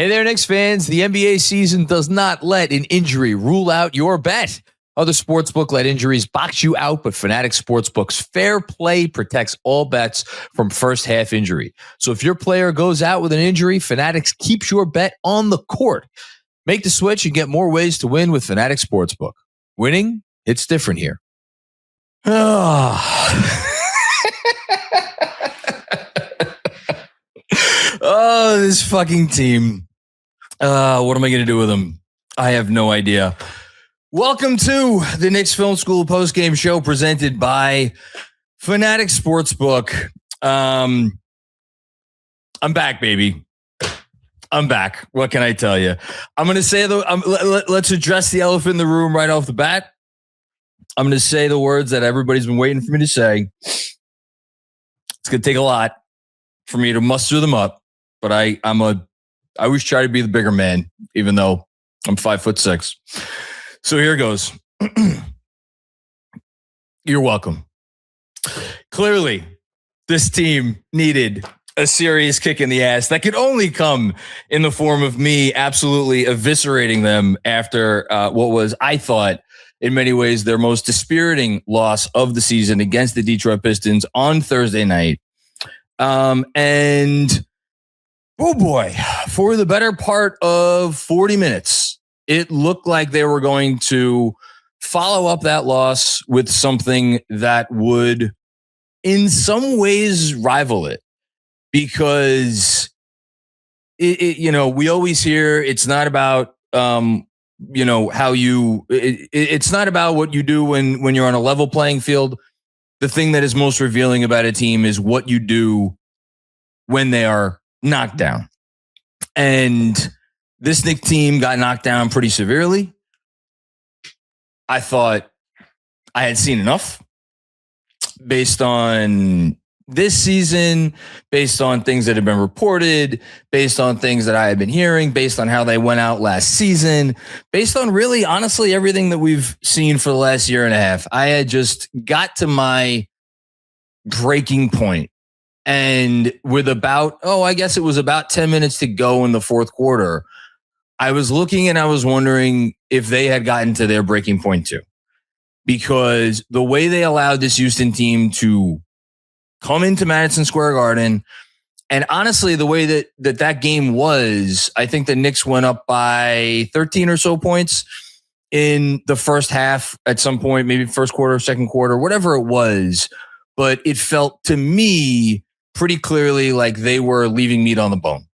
Hey there, Knicks fans. The NBA season does not let an injury rule out your bet. Other sportsbook let injuries box you out, but Fanatics Sportsbook's fair play protects all bets from first half injury. So if your player goes out with an injury, Fanatics keeps your bet on the court. Make the switch and get more ways to win with Fanatics Sportsbook. Winning, it's different here. Oh, this fucking team. What am I going to do with them? I have no idea. Welcome to the Knicks Film School Postgame show presented by Fanatics Sportsbook. I'm back, baby. I'm back. What can I tell you? I'm going to say, let's address the elephant in the room right off the bat. I'm going to say the words that everybody's been waiting for me to say. It's going to take a lot for me to muster them up, but I always try to be the bigger man, even though I'm 5'6". So here goes. You're welcome. Clearly, this team needed a serious kick in the ass that could only come in the form of me absolutely eviscerating them after what was, I thought, in many ways, their most dispiriting loss of the season against the Detroit Pistons on Thursday night. And oh boy, for the better part of 40 minutes, it looked like they were going to follow up that loss with something that would in some ways rival it, because we always hear it's not about, it's not about what you do when you're on a level playing field. The thing that is most revealing about a team is what you do when they are knocked down. And this Knicks team got knocked down pretty severely. I thought I had seen enough based on this season, based on things that have been reported, based on things that I had been hearing, based on how they went out last season, based on really, honestly, everything that we've seen for the last year and a half. I had just got to my breaking point. And with I guess it was about 10 minutes to go in the fourth quarter, I was looking and I was wondering if they had gotten to their breaking point too. Because the way they allowed this Houston team to come into Madison Square Garden, and honestly, the way that game was, I think the Knicks went up by 13 or so points in the first half at some point, maybe first quarter, second quarter, whatever it was. But it felt to me pretty clearly like they were leaving meat on the bone.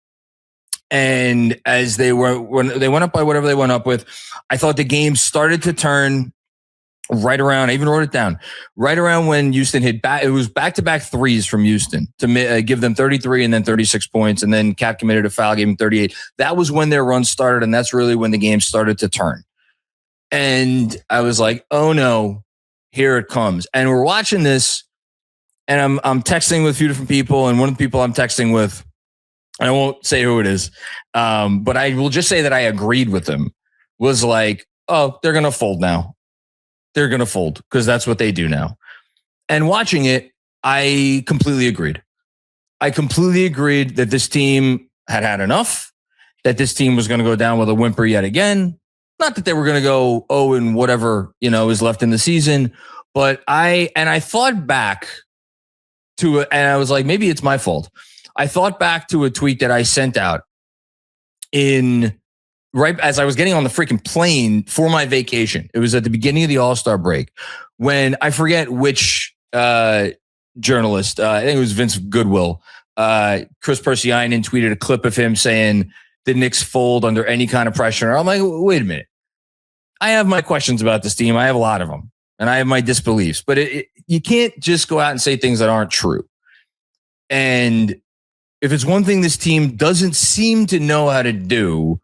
And as when they went up by whatever they went up with, I thought the game started to turn right around. I even wrote it down right around when Houston hit back. It was back-to-back threes from Houston to give them 33 and then 36 points. And then Cat committed a foul, gave him 38. That was when their run started. And that's really when the game started to turn. And I was like, oh no, here it comes. And we're watching this. And I'm texting with a few different people, and one of the people I'm texting with, I won't say who it is, but I will just say that I agreed with them, was like, oh, they're going to fold now. They're going to fold because that's what they do now. And watching it, I completely agreed. I completely agreed that this team had enough, that this team was going to go down with a whimper yet again. Not that they were going to go, and whatever, is left in the season. But I thought back to it, and I was like, maybe it's my fault. I thought back to a tweet that I sent out right as I was getting on the freaking plane for my vacation. It was at the beginning of the All-Star break when I forget which journalist, I think it was Vince Goodwill, Chris Persianen tweeted a clip of him saying the Knicks fold under any kind of pressure. I'm like, wait a minute. I have my questions about this team. I have a lot of them. And I have my disbeliefs, but you can't just go out and say things that aren't true. And if it's one thing this team doesn't seem to know how to do,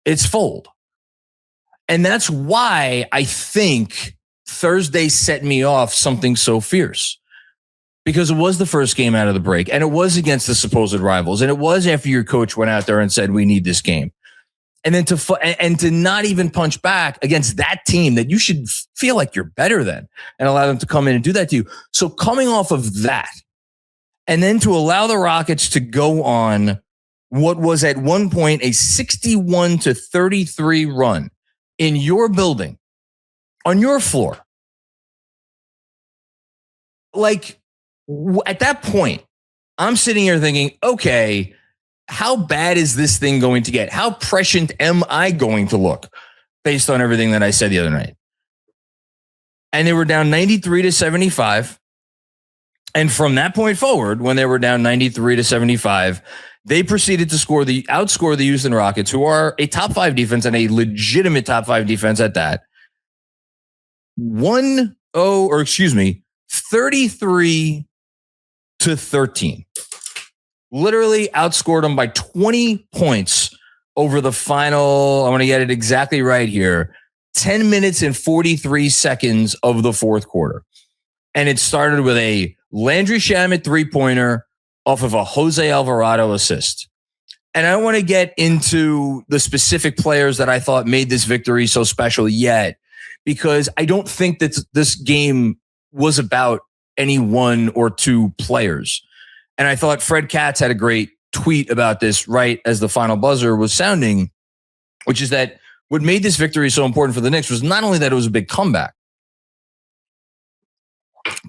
it's fold. And that's why I think Thursday set me off something so fierce, because it was the first game out of the break and it was against the supposed rivals. And it was after your coach went out there and said, we need this game. And then to not even punch back against that team that you should feel like you're better than, and allow them to come in and do that to you. So coming off of that, and then to allow the Rockets to go on what was at one point a 61-33 run in your building, on your floor. Like, at that point, I'm sitting here thinking, okay, how bad is this thing going to get? How prescient am I going to look based on everything that I said the other night? And they were down 93-75. And from that point forward, when they were down 93-75, they proceeded to outscore the Houston Rockets, who are a top 5 defense and a legitimate top 5 defense at that. 33-13. Literally outscored them by 20 points over the final, I'm going to get it exactly right here, 10 minutes and 43 seconds of the fourth quarter. And it started with a Landry Shamet three-pointer off of a Jose Alvarado assist. And I don't want to get into the specific players that I thought made this victory so special yet, because I don't think that this game was about any one or two players. And I thought Fred Katz had a great tweet about this right as the final buzzer was sounding, which is that what made this victory so important for the Knicks was not only that it was a big comeback,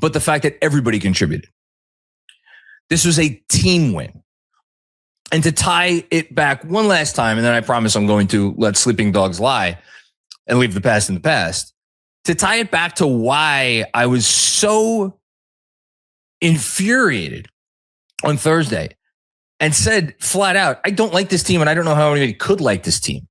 but the fact that everybody contributed. This was a team win. And to tie it back one last time, and then I promise I'm going to let sleeping dogs lie and leave the past in the past, to tie it back to why I was so infuriated on Thursday and said flat out, I don't like this team and I don't know how anybody could like this team,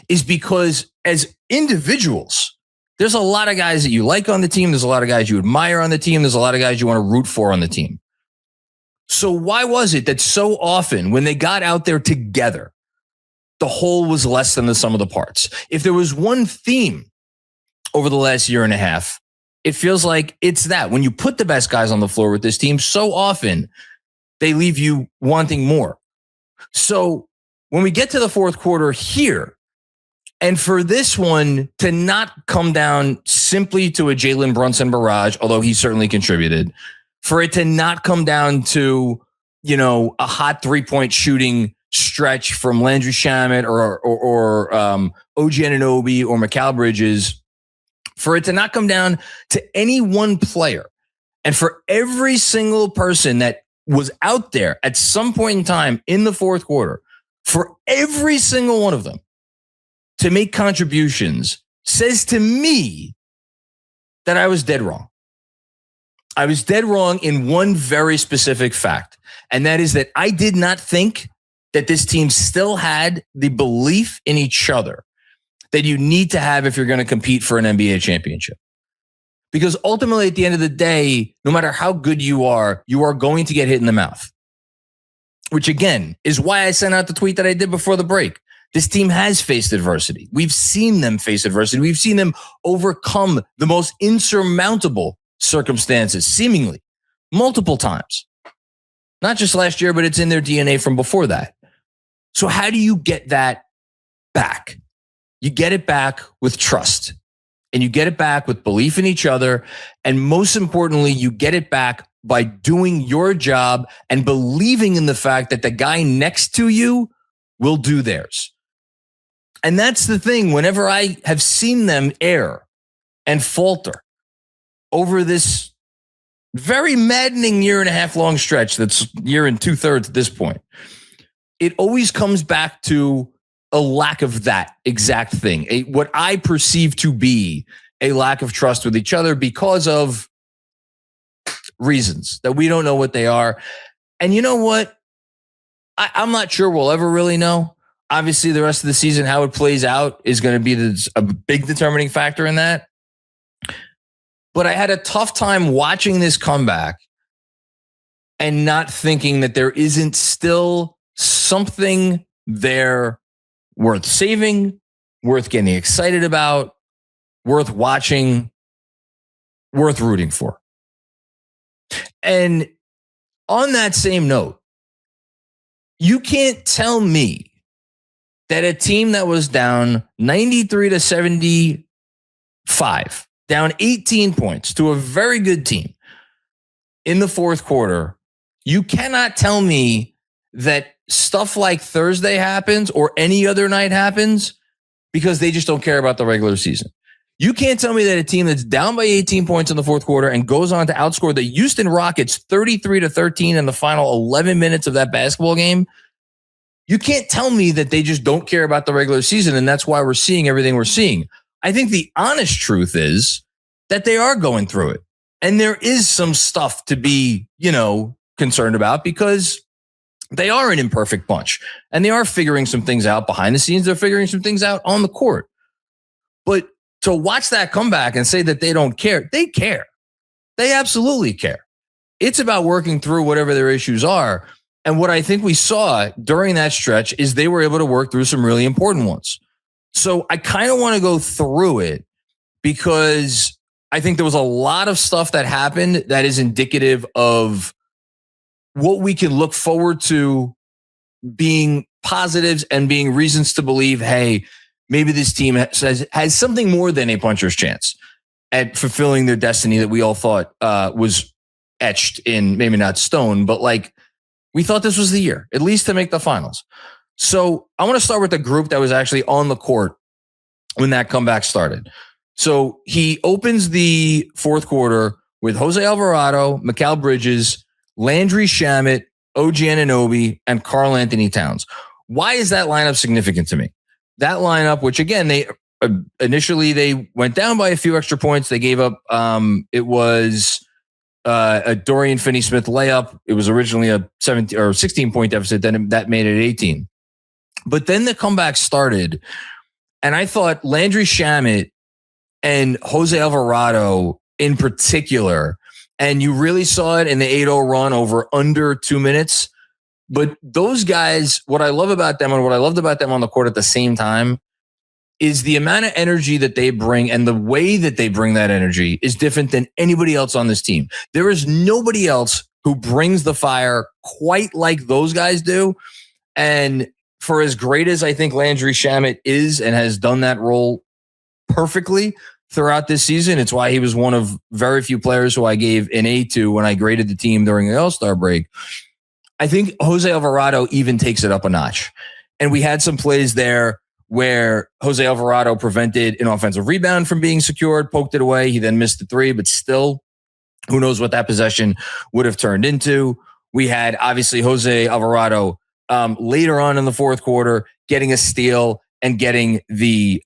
is because as individuals, there's a lot of guys that you like on the team. There's a lot of guys you admire on the team. There's a lot of guys you want to root for on the team. So why was it that so often when they got out there together, the whole was less than the sum of the parts? If there was one theme over the last year and a half, it feels like it's that. When you put the best guys on the floor with this team, so often they leave you wanting more. So when we get to the fourth quarter here, and for this one to not come down simply to a Jalen Brunson barrage, although he certainly contributed, for it to not come down to, a hot 3-point shooting stretch from Landry Shamet or OG Anunoby or Mikal Bridges, for it to not come down to any one player, and for every single person that was out there at some point in time in the fourth quarter, for every single one of them to make contributions, says to me that I was dead wrong. I was dead wrong in one very specific fact, and that is that I did not think that this team still had the belief in each other that you need to have if you're going to compete for an NBA championship. Because ultimately, at the end of the day, no matter how good you are going to get hit in the mouth. Which, again, is why I sent out the tweet that I did before the break. This team has faced adversity. We've seen them face adversity. We've seen them overcome the most insurmountable circumstances, seemingly, multiple times. Not just last year, but it's in their DNA from before that. So how do you get that back? You get it back with trust. And you get it back with belief in each other. And most importantly, you get it back by doing your job and believing in the fact that the guy next to you will do theirs. And that's the thing. Whenever I have seen them err and falter over this very maddening year and a half long stretch, that's year and 2/3 at this point, it always comes back to a lack of that exact thing, what I perceive to be a lack of trust with each other because of reasons that we don't know what they are. And you know what? I'm not sure we'll ever really know. Obviously, the rest of the season, how it plays out is going to be a big determining factor in that. But I had a tough time watching this comeback and not thinking that there isn't still something there worth saving, worth getting excited about, worth watching, worth rooting for. And on that same note, you can't tell me that a team that was down 93-75, down 18 points to a very good team in the fourth quarter, you cannot tell me that stuff like Thursday happens or any other night happens because they just don't care about the regular season. You can't tell me that a team that's down by 18 points in the fourth quarter and goes on to outscore the Houston Rockets 33-13 in the final 11 minutes of that basketball game. You can't tell me that they just don't care about the regular season, and that's why we're seeing everything we're seeing. I think the honest truth is that they are going through it. And there is some stuff to be, concerned about because they are an imperfect bunch. And they are figuring some things out behind the scenes. They're figuring some things out on the court. But to watch that comeback and say that they don't care, they care. They absolutely care. It's about working through whatever their issues are. And what I think we saw during that stretch is they were able to work through some really important ones. So I kind of want to go through it because I think there was a lot of stuff that happened that is indicative of what we can look forward to being positives and being reasons to believe, hey, maybe this team has something more than a puncher's chance at fulfilling their destiny that we all thought was etched in, maybe not stone, but like we thought this was the year, at least to make the finals. So I want to start with the group that was actually on the court when that comeback started. So he opens the fourth quarter with Jose Alvarado, Mikal Bridges, Landry Shamet, OG Anunoby, and Karl-Anthony Towns. Why is that lineup significant to me? That lineup, which again, they initially they went down by a few extra points. They gave up, it was a Dorian Finney-Smith layup. It was originally a 17 or 16-point deficit. Then that made it 18. But then the comeback started, and I thought Landry Shamet and Jose Alvarado in particular, and you really saw it in the 8-0 run over under 2 minutes. But those guys, what I love about them and what I loved about them on the court at the same time is the amount of energy that they bring, and the way that they bring that energy is different than anybody else on this team. There is nobody else who brings the fire quite like those guys do. And for as great as I think Landry Shamet is and has done that role perfectly throughout this season, it's why he was one of very few players who I gave an A to when I graded the team during the All-Star break. I think Jose Alvarado even takes it up a notch. And we had some plays there where Jose Alvarado prevented an offensive rebound from being secured, poked it away. He then missed the three, but still, who knows what that possession would have turned into. We had, obviously, Jose Alvarado later on in the fourth quarter getting a steal and getting the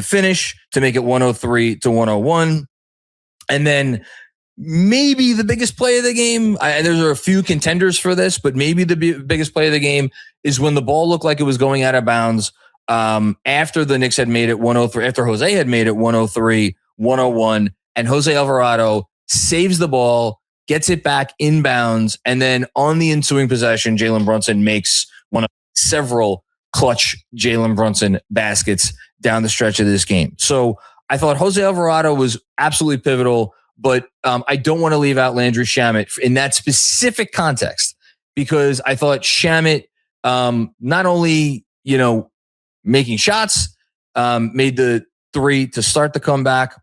finish to make it 103-101. And then maybe the biggest play of the game, there are a few contenders for this, but maybe the biggest play of the game is when the ball looked like it was going out of bounds after the Knicks had made it 103, after Jose had made it 103-101, and Jose Alvarado saves the ball, gets it back inbounds, and then on the ensuing possession, Jalen Brunson makes one of several clutch Jalen Brunson baskets down the stretch of this game. So I thought Jose Alvarado was absolutely pivotal, but I don't want to leave out Landry Shamet in that specific context, because I thought Shamet not only, making shots, made the three to start the comeback,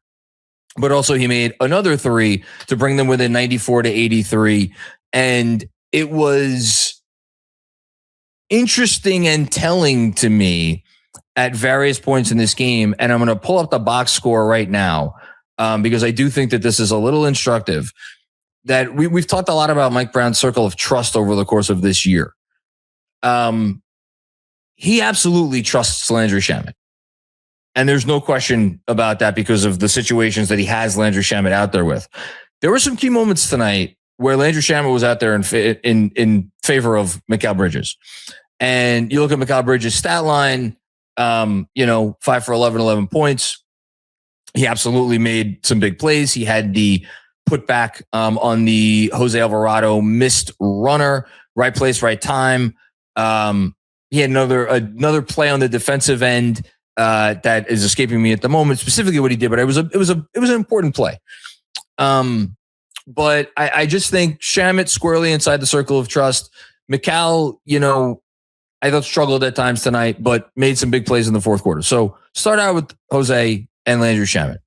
but also he made another three to bring them within 94-83. And it was interesting and telling to me at various points in this game. And I'm going to pull up the box score right now because I do think that this is a little instructive. That we've talked a lot about Mike Brown's circle of trust over the course of this year. He absolutely trusts Landry Shamet. And there's no question about that because of the situations that he has Landry Shamet out there with. There were some key moments tonight where Landry Shamet was out there in favor of Mikal Bridges. And you look at Mikal Bridges' stat line, 5 for 11 points. He absolutely made some big plays. He had the putback on the Jose Alvarado missed runner, right place, right time. He had another play on the defensive end that is escaping me at the moment, specifically what he did, but it was an important play. But I just think Shamet squarely inside the circle of trust. Mikal, I thought struggled at times tonight, but made some big plays in the fourth quarter. So start out with Jose and Landry Shamet.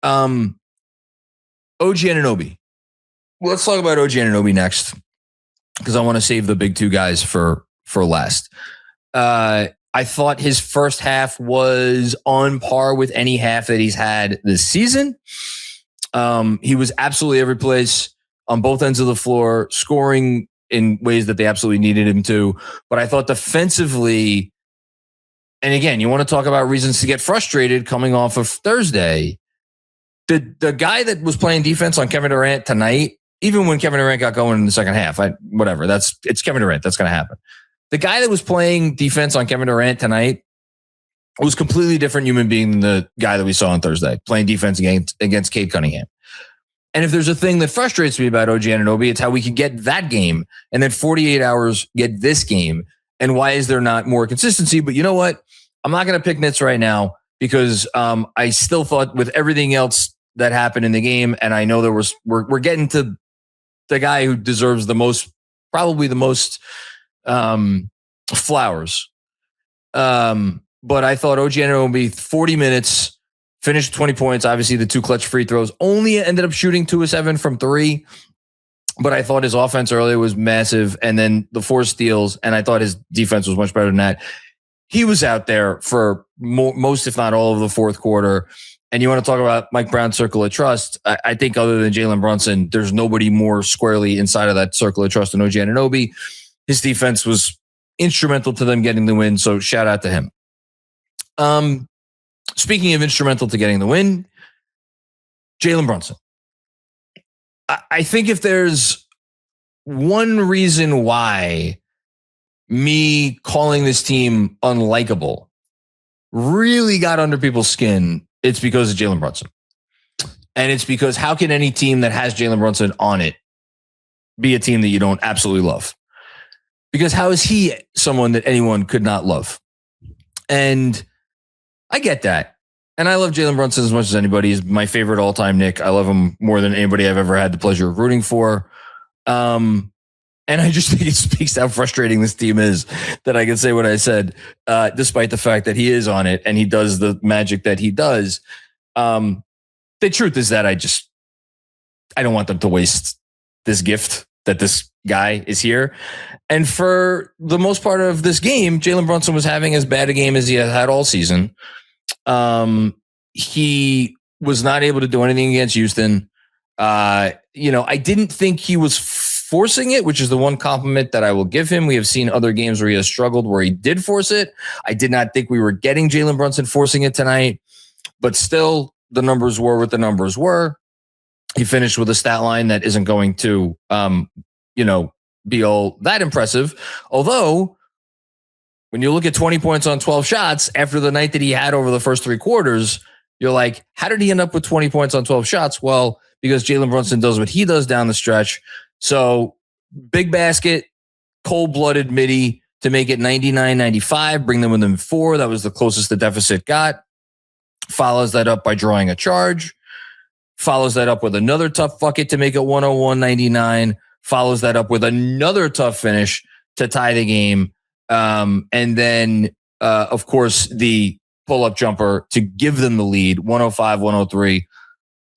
OG Anunoby. Let's talk about OG Anunoby next. because I want to save the big two guys for last. I thought his first half was on par with any half that he's had this season. He was absolutely every place on both ends of the floor, scoring in ways that they absolutely needed him to. But I thought defensively, and again, you want to talk about reasons to get frustrated coming off of Thursday. The guy that was playing defense on Kevin Durant tonight, even when Kevin Durant got going in the second half, it's Kevin Durant. That's going to happen. The guy that was playing defense on Kevin Durant tonight was a completely different human being than the guy that we saw on Thursday playing defense against Cade Cunningham. And if there's a thing that frustrates me about OG Anunoby, it's how we could get that game and then 48 hours get this game. And why is there not more consistency? But you know what? I'm not going to pick nits right now because I still thought with everything else that happened in the game, and I know we're getting to the guy who deserves probably the most flowers. But I thought OG Anunoby 40 minutes, finished 20 points. Obviously, the 2 clutch free throws. Only ended up shooting 2 of 7 from 3. But I thought his offense earlier was massive. And then the 4 steals. And I thought his defense was much better than that. He was out there for most, if not all, of the fourth quarter. And you want to talk about Mike Brown's circle of trust. I think other than Jalen Brunson, there's nobody more squarely inside of that circle of trust than OG Anunoby. His defense was instrumental to them getting the win. So shout out to him. Speaking of instrumental to getting the win, Jalen Brunson. I think if there's one reason why me calling this team unlikable really got under people's skin, it's because of Jalen Brunson. And it's because how can any team that has Jalen Brunson on it be a team that you don't absolutely love? Because how is he someone that anyone could not love? And I get that. And I love Jalen Brunson as much as anybody. He's my favorite all-time Knick. I love him more than anybody I've ever had the pleasure of rooting for. And I just think it speaks to how frustrating this team is that I can say what I said, despite the fact that he is on it and he does the magic that he does. The truth is that I don't want them to waste this gift that this guy is here. And for the most part of this game, Jalen Brunson was having as bad a game as he has had all season. He was not able to do anything against Houston. I didn't think he was forcing it, which is the one compliment that I will give him. We have seen other games where he has struggled where he did force it. I did not think we were getting Jalen Brunson forcing it tonight, but still the numbers were what the numbers were. He finished with a stat line that isn't going to, be all that impressive. Although when you look at 20 points on 12 shots after the night that he had over the first 3 quarters, you're like, how did he end up with 20 points on 12 shots? Well, because Jalen Brunson does what he does down the stretch. So big basket, cold-blooded midi to make it 99-95, bring them within 4. That was the closest the deficit got. Follows that up by drawing a charge. Follows that up with another tough bucket to make it 101-99. Follows that up with another tough finish to tie the game. And then, of course, the pull-up jumper to give them the lead, 105-103.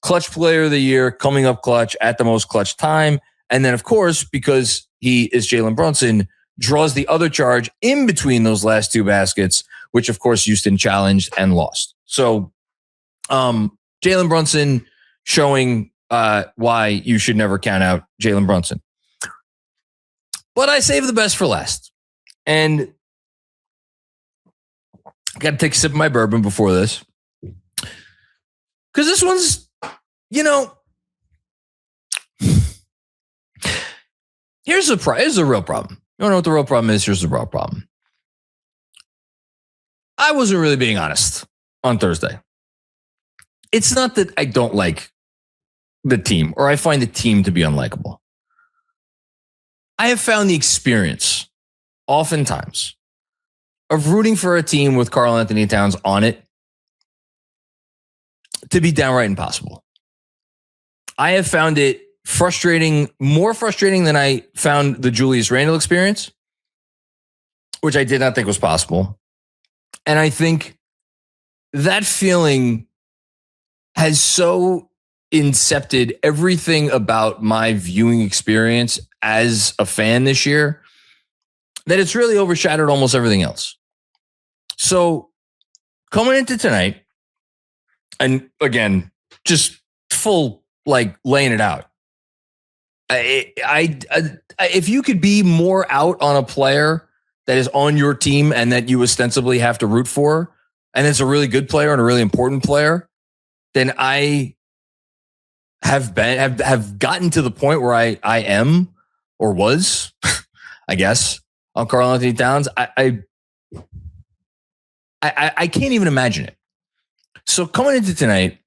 Clutch player of the year, coming up clutch at the most clutch time. And then, of course, because he is Jalen Brunson, draws the other charge in between those last 2 baskets, which, of course, Houston challenged and lost. So Jalen Brunson showing why you should never count out Jalen Brunson. But I saved the best for last. And I got to take a sip of my bourbon before this. Because this one's, here's a real problem. You want to know what the real problem is? Here's the real problem. I wasn't really being honest on Thursday. It's not that I don't like the team or I find the team to be unlikable. I have found the experience, oftentimes, of rooting for a team with Karl-Anthony Towns on it to be downright impossible. I have found it frustrating, more frustrating than I found the Julius Randle experience, which I did not think was possible. And I think that feeling has so incepted everything about my viewing experience as a fan this year that it's really overshadowed almost everything else. So coming into tonight, and again, just full, like, laying it out. If you could be more out on a player that is on your team and that you ostensibly have to root for, and it's a really good player and a really important player, then I have gotten to the point where I am, or was, I guess, on Karl-Anthony Towns. I can't even imagine it. So coming into tonight,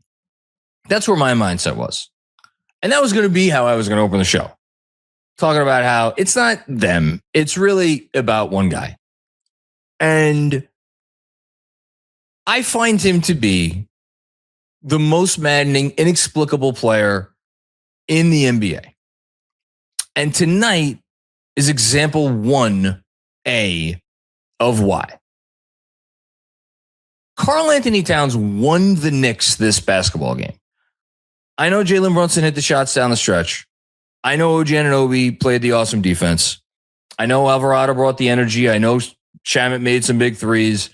that's where my mindset was. And that was going to be how I was going to open the show. Talking about how it's not them. It's really about one guy. And I find him to be the most maddening, inexplicable player in the NBA. And tonight is example 1A of why. Karl-Anthony Towns won the Knicks this basketball game. I know Jalen Brunson hit the shots down the stretch. I know OG Anunoby played the awesome defense. I know Alvarado brought the energy. I know Shamet made some big threes.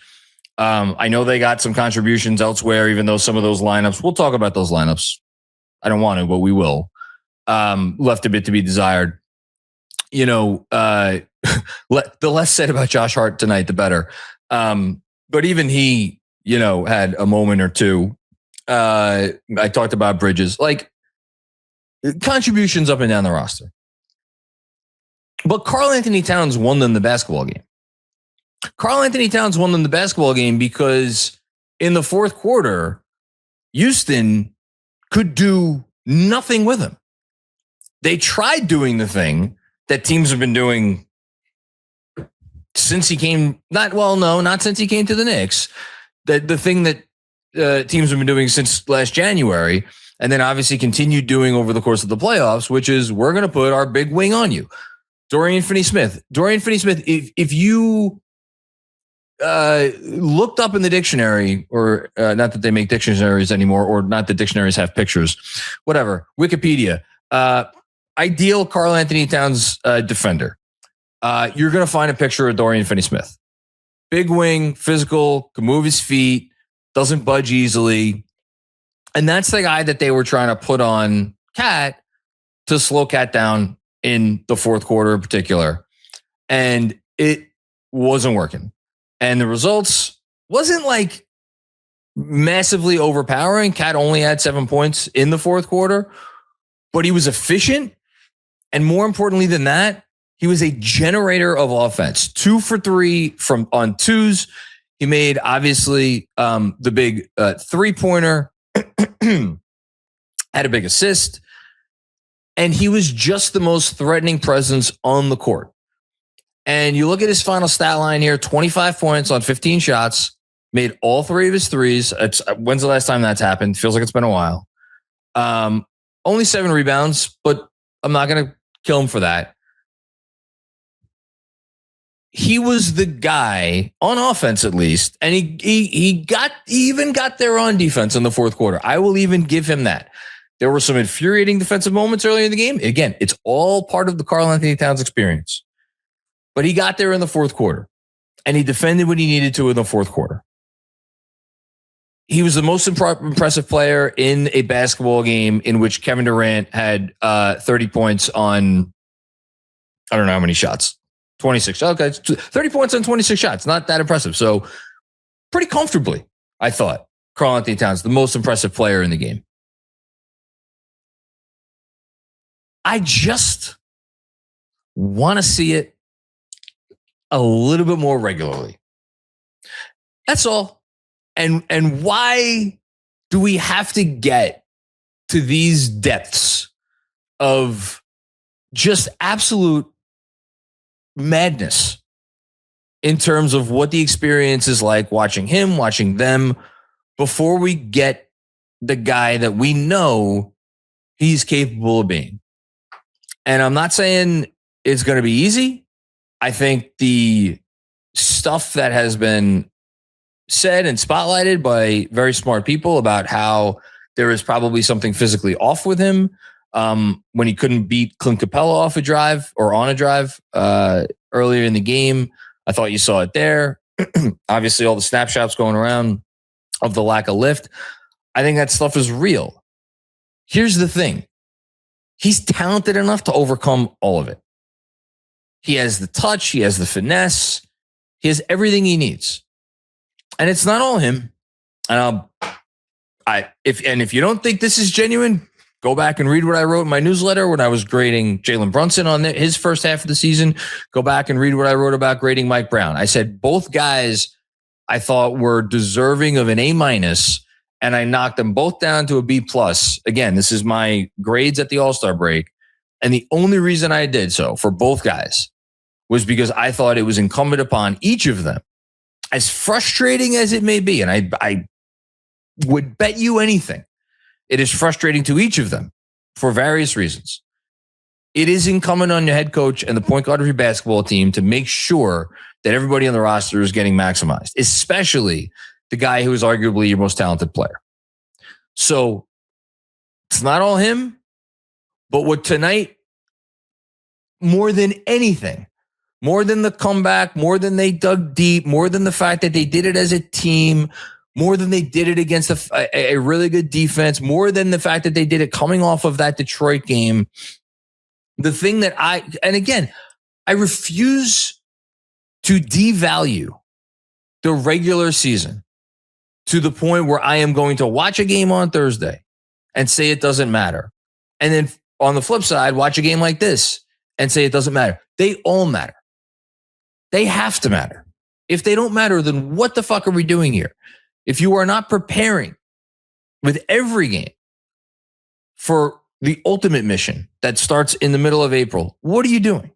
I know they got some contributions elsewhere, even though some of those lineups, we'll talk about those lineups. I don't want to, but we will. Left a bit to be desired. You know, the less said about Josh Hart tonight, the better. But even he, you know, had a moment or two. I talked about Bridges, like contributions up and down the roster. But Karl-Anthony Towns won them the basketball game. Karl-Anthony Towns won them the basketball game because in the fourth quarter, Houston could do nothing with him. They tried doing the thing that teams have been doing since he came, not since he came to the Knicks. The thing that teams have been doing since last January, and then obviously continued doing over the course of the playoffs, which is we're going to put our big wing on you. Dorian Finney-Smith, if you looked up in the dictionary, or not that they make dictionaries anymore, or not that dictionaries have pictures, whatever, Wikipedia, ideal Karl-Anthony Towns defender. You're going to find a picture of Dorian Finney-Smith. Big wing, physical, can move his feet, doesn't budge easily. And that's the guy that they were trying to put on Cat to slow Cat down in the fourth quarter in particular. And it wasn't working. And the results wasn't like massively overpowering. Cat only had 7 points in the fourth quarter, but he was efficient. And more importantly than that, he was a generator of offense. 2 for 3 on twos. He made, obviously, the big 3-pointer, had a big assist, and he was just the most threatening presence on the court. And you look at his final stat line here, 25 points on 15 shots, made all 3 of his threes. When's the last time that's happened? Feels like it's been a while. Only 7 rebounds, but I'm not going to kill him for that. He was the guy on offense, at least, and he even got there on defense in the fourth quarter. I will even give him that. There were some infuriating defensive moments earlier in the game. Again, it's all part of the Karl-Anthony Towns experience. But he got there in the fourth quarter, and he defended what he needed to in the fourth quarter. He was the most impressive player in a basketball game in which Kevin Durant had 30 points on, I don't know how many shots. 26. Okay, 30 points on 26 shots. Not that impressive. So pretty comfortably, I thought, Karl-Anthony Towns, the most impressive player in the game. I just want to see it a little bit more regularly. That's all. And why do we have to get to these depths of just absolute madness in terms of what the experience is like watching him, watching them, before we get the guy that we know he's capable of being? And I'm not saying it's going to be easy. I think the stuff that has been said and spotlighted by very smart people about how There is probably something physically off with him. When he couldn't beat Clint Capella off a drive or on a drive earlier in the game, I thought you saw it there. Obviously, all the snapshots going around of the lack of lift. I think that stuff is real. Here's the thing. He's talented enough to overcome all of it. He has the touch. He has the finesse. He has everything he needs. And it's not all him. And if you don't think this is genuine, go back and read what I wrote in my newsletter when I was grading Jalen Brunson on his first half of the season. Go back and read what I wrote about grading Mike Brown. I said both guys I thought were deserving of an A-, and I knocked them both down to a B+. Again, this is my grades at the All-Star break. And the only reason I did so for both guys was because I thought it was incumbent upon each of them, as frustrating as it may be, and I would bet you anything, it is frustrating to each of them for various reasons. It is incumbent on your head coach and the point guard of your basketball team to make sure that everybody on the roster is getting maximized, especially the guy who is arguably your most talented player. So it's not all him, but what tonight, more than anything, more than the comeback, more than they dug deep, more than the fact that they did it as a team, more than they did it against a really good defense, more than the fact that they did it coming off of that Detroit game. The thing that and again, I refuse to devalue the regular season to the point where I am going to watch a game on Thursday and say it doesn't matter. And then on the flip side, watch a game like this and say it doesn't matter. They all matter. They have to matter. If they don't matter, then what the fuck are we doing here? If you are not preparing with every game for the ultimate mission that starts in the middle of April, what are you doing?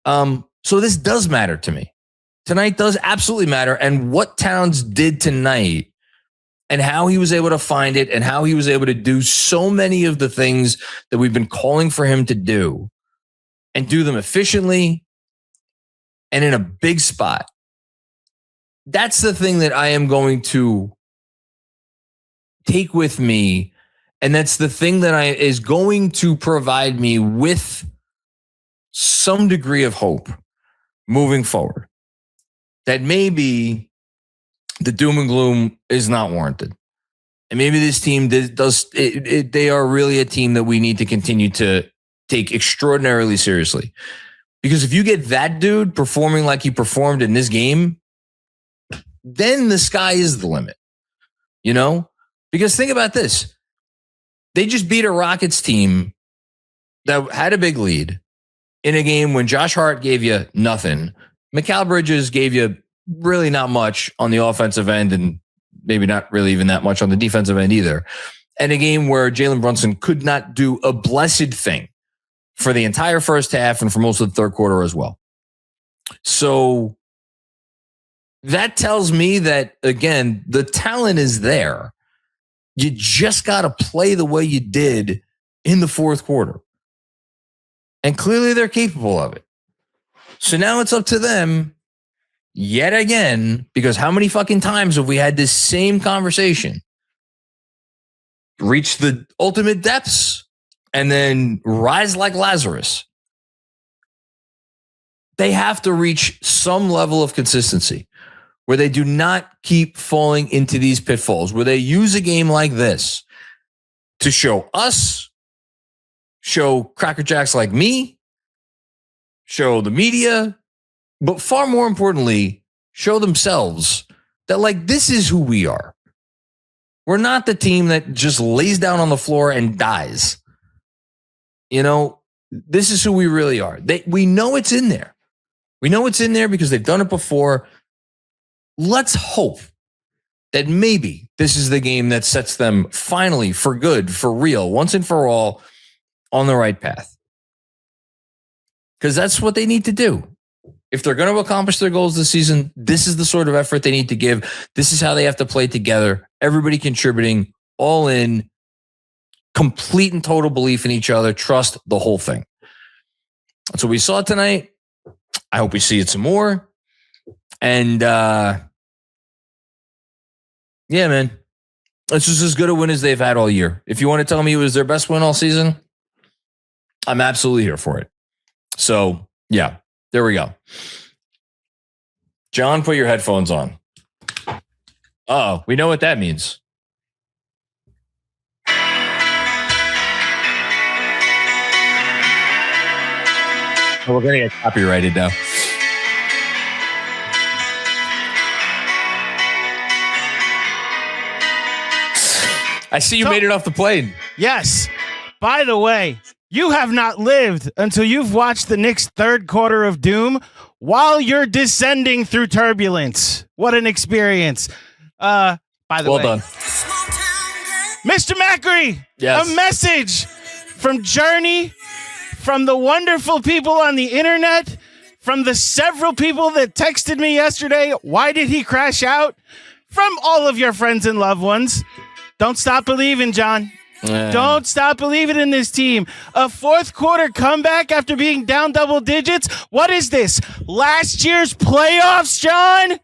So this does matter to me. Tonight does absolutely matter. And what Towns did tonight and how he was able to find it and how he was able to do so many of the things that we've been calling for him to do and do them efficiently and in a big spot. That's the thing that I am going to take with me. And that's the thing that is going to provide me with some degree of hope moving forward. That maybe the doom and gloom is not warranted. And maybe this team they are really a team that we need to continue to take extraordinarily seriously. Because if you get that dude performing like he performed in this game, then the sky is the limit, you know? Because think about this. They just beat a Rockets team that had a big lead in a game when Josh Hart gave you nothing. Mikal Bridges gave you really not much on the offensive end and maybe not really even that much on the defensive end either. And a game where Jalen Brunson could not do a blessed thing for the entire first half and for most of the third quarter as well. So that tells me that, again, the talent is there. You just got to play the way you did in the fourth quarter. And clearly they're capable of it. So now it's up to them yet again, because how many fucking times have we had this same conversation? Reach the ultimate depths and then rise like Lazarus. They have to reach some level of consistency where they do not keep falling into these pitfalls, where they use a game like this to show us, show Cracker Jacks like me, show the media, but far more importantly, show themselves that, like, this is who we are. We're not the team that just lays down on the floor and dies. You know, this is who we really are. We know it's in there. We know it's in there because they've done it before. Let's hope that maybe this is the game that sets them finally for good, for real, once and for all, on the right path. Because that's what they need to do. If they're going to accomplish their goals this season, this is the sort of effort they need to give. This is how they have to play together. Everybody contributing, all in, complete and total belief in each other, trust, the whole thing. That's what we saw tonight. I hope we see it some more. And yeah, man, It's just as good a win as they've had all year. If you want to tell me it was their best win all season, I'm absolutely here for it. So, yeah, there we go. John, put your headphones on. Oh, we know what that means. Oh, we're going to get copyrighted now. I see you made it off the plane. Yes. By the way, you have not lived until you've watched the Knicks' third quarter of doom while you're descending through turbulence. What an experience. By the way. Well done. Mr. Macri, yes. A message from Journey, from the wonderful people on the internet, from the several people that texted me yesterday. Why did he crash out? From all of your friends and loved ones. Don't stop believing, John. Don't stop believing in this team. A fourth quarter comeback after being down double digits. What is this? Last year's playoffs, John?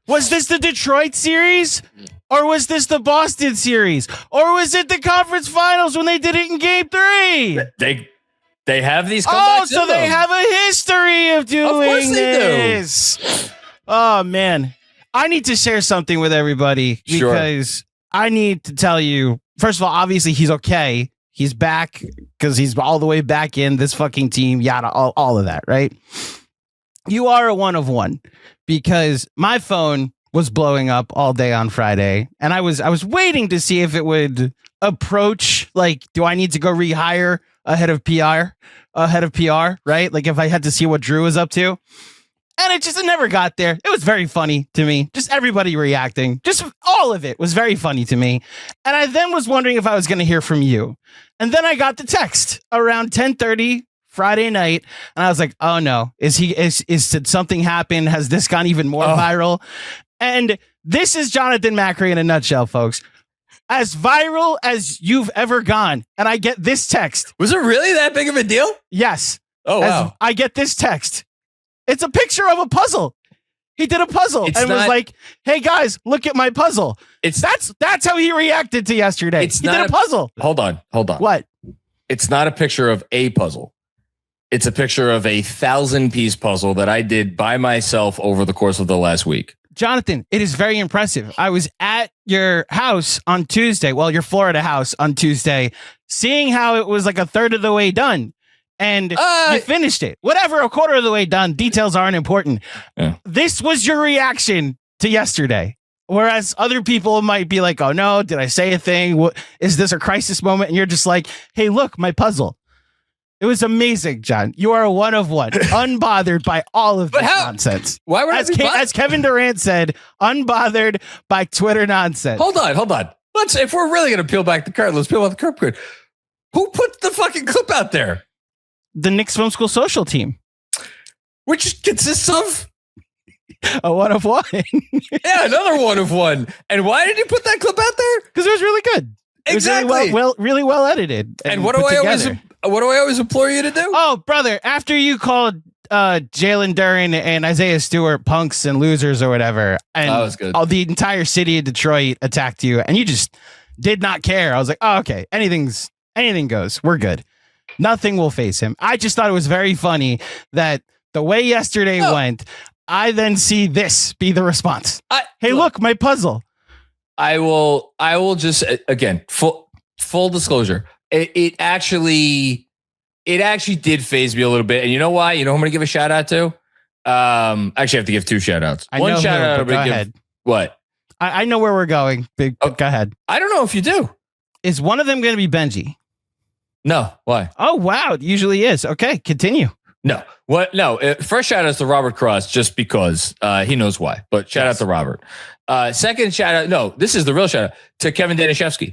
Was this the Detroit series? Or was this the Boston series? Or was it the conference finals when they did it in game 3? They have these comebacks. Oh, so they have a history of doing this. Oh, man. I need to share something with everybody because I need to tell you, first of all, obviously he's okay. He's back because he's all the way back in this fucking team, yada, all of that, right? You are a one of one because my phone was blowing up all day on Friday, and I was waiting to see if it would approach, like, do I need to go rehire ahead of PR, right? Like if I had to see what Drew was up to. And it never got there. It was very funny to me. Just everybody reacting. Just all of it was very funny to me. And I then was wondering if I was going to hear from you. And then I got the text around 10:30 Friday night. And I was like, oh no, did something happen? Has this gone even more viral? And this is Jonathan Macri in a nutshell, folks. As viral as you've ever gone. And I get this text. Was it really that big of a deal? Yes. Oh, wow. I get this text. It's a picture of a puzzle. He did a puzzle and was like, hey guys, look at my puzzle. That's how he reacted to yesterday. He did a puzzle. Hold on. What? It's not a picture of a puzzle. It's a picture of a 1,000-piece puzzle that I did by myself over the course of the last week. Jonathan, it is very impressive. I was at your house on Tuesday, your Florida house on Tuesday, seeing how it was like a third of the way done. And you finished it. Whatever, a quarter of the way done. Details aren't important. Yeah. This was your reaction to yesterday. Whereas other people might be like, oh no, did I say a thing? What, is this a crisis moment? And you're just like, hey, look, my puzzle. It was amazing, John. You are a one of one, unbothered by all of this nonsense. Why would as Kevin Durant said, unbothered by Twitter nonsense. Hold on. If we're really going to peel back the curtain, let's peel back the curtain. Who put the fucking clip out there? The Knicks Film School social team, which consists of a one of one. Yeah, another one of one. And why did you put that clip out there? Because it was really good. Exactly. Really well edited. And what do I always implore you to do? Oh, brother, after you called Jalen Duren and Isaiah Stewart punks and losers or whatever, and that was good. The entire city of Detroit attacked you, and you just did not care. I was like, oh, okay, anything goes. We're good. Nothing will face him. I just thought it was very funny that the way yesterday went, I then see this be the response. Look, my puzzle. I will just, again, full disclosure. It actually did phase me a little bit. And you know why? You know who I'm going to give a shout out to? Actually, I have to give 2 shout outs. One shout out. Go ahead. What? I know where we're going. Go ahead. I don't know if you do. Is one of them going to be Benji? No. Why? Oh, wow. It usually is. Okay, continue. No. What? No. First shout out to Robert Cross, just because he knows why. But shout out to Robert. Second shout out. No, this is the real shout out to Kevin Danishevsky,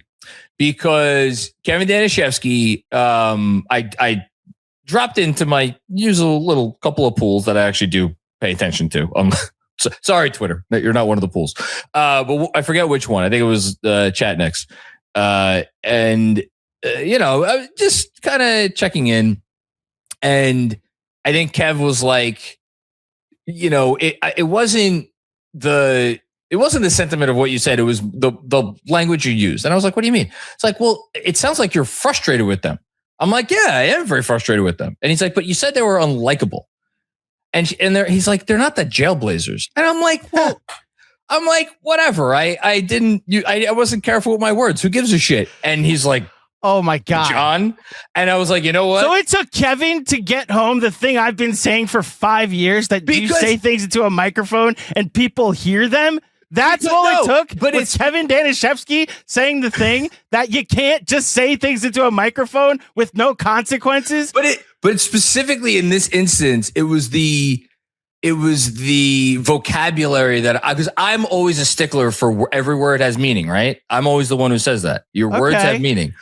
because Kevin Danishevsky, I dropped into my usual little couple of pools that I actually do pay attention to. Sorry, Twitter, that you're not one of the pools. But I forget which one. I think it was Chat Next. Just kind of checking in. And I think Kev was like, it wasn't the it wasn't the sentiment of what you said. It was the language you used. And I was like, what do you mean? It's like, well, it sounds like you're frustrated with them. I'm like, yeah, I am very frustrated with them. And he's like, but you said they were unlikable. And he's like, they're not the Jailblazers. And I'm like, well, whatever. I wasn't careful with my words. Who gives a shit? And he's like, oh my God, John. And I was like, you know what? So it took Kevin to get home the thing I've been saying for 5 years, that you say things into a microphone and people hear them. That's all it took. But it's Kevin Danishevsky saying the thing that you can't just say things into a microphone with no consequences. But specifically in this instance, it was the vocabulary because I'm always a stickler for every word has meaning, right? I'm always the one who says that. Your words have meaning.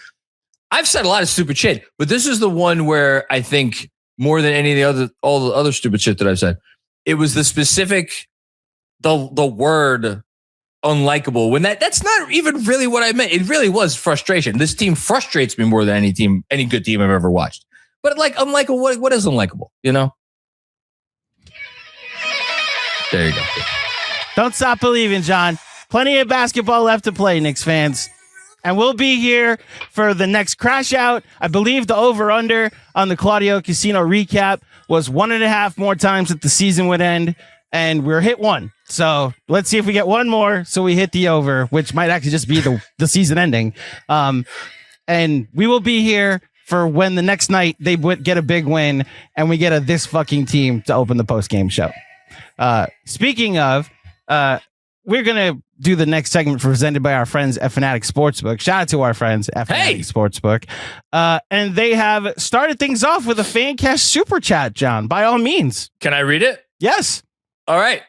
I've said a lot of stupid shit, but this is the one where I think more than any of all the other stupid shit that I've said, it was the specific, the word unlikable, when that's not even really what I meant. It really was frustration. This team frustrates me more than any good team I've ever watched. But like, unlikable, what is unlikable? You know? There you go. Don't stop believing, John. Plenty of basketball left to play, Knicks fans. And we'll be here for the next crash out. I believe the over-under on the Claudio Casino recap was 1.5 more times that the season would end. And we're hit one. So let's see if we get one more so we hit the over, which might actually just be the season ending. And we will be here for when the next night they would get a big win and we get this fucking team to open the post-game show. Speaking of, we're going to do the next segment presented by our friends at FANATICS Sportsbook. Shout out to our friends at FANATICS Sportsbook. And they have started things off with a FanCash super chat, John, by all means. Can I read it? Yes. All right.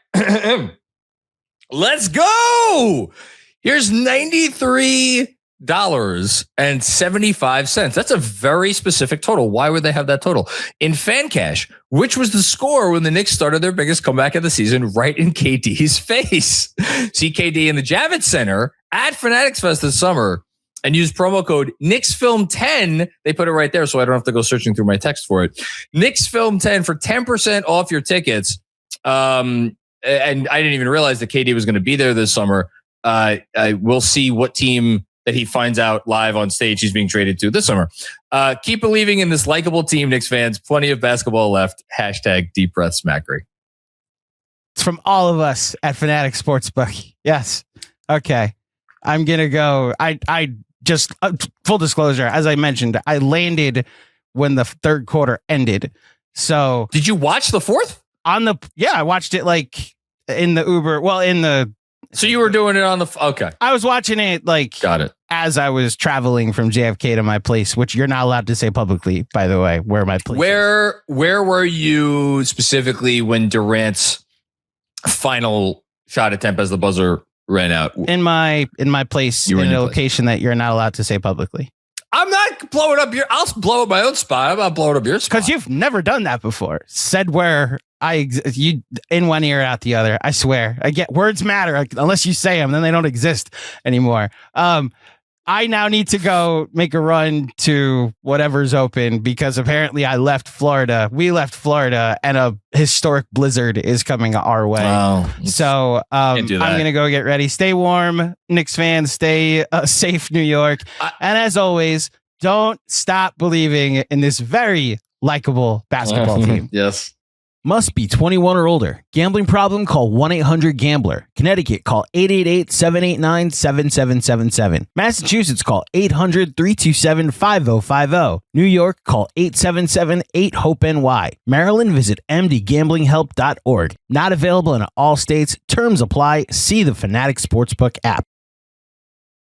Let's go. Here's $93.75. That's a very specific total. Why would they have that total? In FanCash, which was the score when the Knicks started their biggest comeback of the season, right in KD's face. See KD in the Javits Center at Fanatics Fest this summer and use promo code Knicks Film 10. They put it right there, so I don't have to go searching through my text for it. Knicks Film 10 for 10% off your tickets. And I didn't even realize that KD was going to be there this summer. We'll see what team that he finds out live on stage he's being traded to this summer. Keep believing in this likable team, Knicks fans. Plenty of basketball left. # deep breaths, Macri. It's from all of us at FANATICS Sportsbook. Yes. Okay. I'm going to go. I just, full disclosure, as I mentioned, I landed when the third quarter ended. So did you watch the fourth? I watched it like in the Uber. Well, so you were doing it on okay. I was watching it got it, as I was traveling from JFK to my place, which you're not allowed to say publicly, by the way, where my place is. Where were you specifically when Durant's final shot attempt as the buzzer ran out? In my place, in a location that you're not allowed to say publicly. I'm not blowing up I'll blow up my own spot. I'm not blowing up your spot. Because you've never done that before. Said where you in one ear, out the other. I swear. Words matter unless you say them, then they don't exist anymore. I now need to go make a run to whatever's open because apparently we left Florida, and a historic blizzard is coming our way. Oh, so I'm going to go get ready. Stay warm, Knicks fans. Stay safe, New York. And as always, don't stop believing in this very likable basketball team. Yes. Must be 21 or older. Gambling problem? Call 1-800-GAMBLER. Connecticut, call 888-789-7777. Massachusetts, call 800-327-5050. New York, call 877-8-HOPE-NY. Maryland, visit mdgamblinghelp.org. Not available in all states. Terms apply. See the FANATICS Sportsbook app.